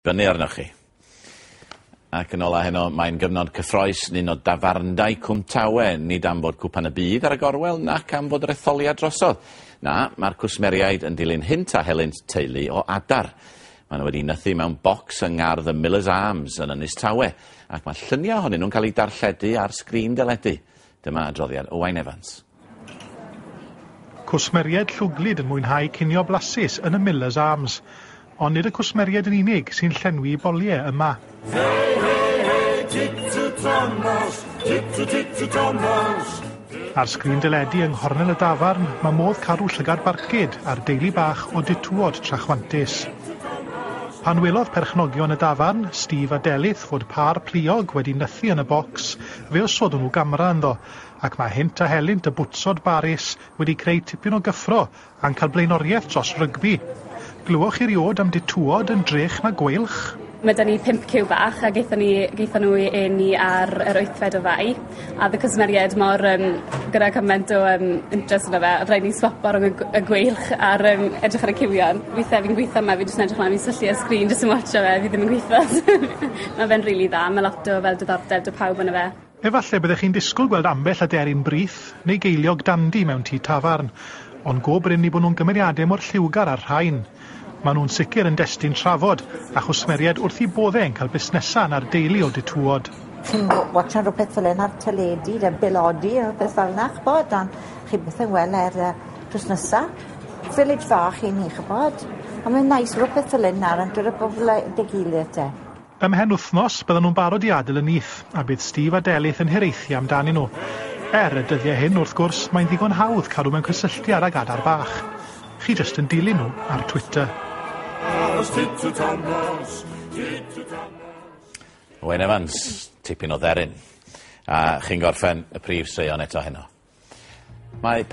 Fyny arnoch chi. Ac yn ola heno, mae'n gyfnod cyffroes nyn o dafarndau Cwm Tawe, nid am fod cwpan y byd ar y gorwel nac am fod yr etholiad drosodd. Na, mae'r cwsmeriaid yn dilyn hynt a helynt teulu o adar. Maen nhw wedi nythu mewn bocs yng ngardd y Miller's Arms yn Ynys Tawe, ac mae lluniau ohonyn nhw'n cael eu darlledu ar sgrin deledu. Dyma adroddiad Owain Evans. Cwsmeriaid llwglyd yn mwynhau cinio blasus yn y Miller's Arms, ond nid y cwsmeriaid yn unig sy'n llenwi boliau yma. Ar sgrin deledu yng nghornel y dafarn, mae modd cadw llygad barcud ar deulu bach o ditwod Trachwantus. Pan welodd perchnogion y dafarn, Steve a Delyth, fod par pliog wedi nythu yn y bocs, fe osodon nhw gamra ynddo, ac mae hynt a helynt y bwtsod baris wedi creu tipyn o gyffro a'n cael blaenoriaeth dros rygbi. Glywch chi riod am ditwod yn drech na gweilch? Mae da ni 5 ciw bach a geithon nhw ni ar yr 8fed o fai. A y cwsmeriaid mor gyda cymaint o interest yna fe, rhaid ni swap ar y gweilch ar edrych ar y ciwion. Weithiau fi'n gweithio yma, fi jyst yn edrych lan, fi'n syllu ar sgrin jyst yn watcho fe, fi ddim yn gweithio. Mae fe'n rili dda, mae lot o fel diddordeb o pawb yna fe. Efallai byddech chi'n disgwyl gweld ambell aderyn brith neu geiliog dandi mewn tŷ tafarn, ond go bryn ni bod nhw'n gymeriadau mor lliwgar ar rhain. Maen nhw'n sicr yn destun trafod, a chwsmeriaid wrth i boddau yn cael busnesan ar deulu o ditwod. Chi'n watchan rhywbeth fel yna ar teledu, a bilodi, a rhywbeth fel yna, chbod, ond chi beth yn wel drws nesa. Village fach i ni, chbod. A mae'n nais rhywbeth fel yna, ond dyr y bobl dy gilydd te. Ymhen wythnos, bydden nhw'n barod i adael y nyth, a bydd Steve a Delyth yn hiraethu amdanyn nhw. Y dyddiau hyn, wrth gwrs, mae'n ddigon hawdd cadw mewn cysylltiad ag adar bach. Chi jyst yn dilyn nhw ar Twitter. Owain Evans, tipyn o dderyn. A chi'n gorffen y prif straeon eto heno. Mae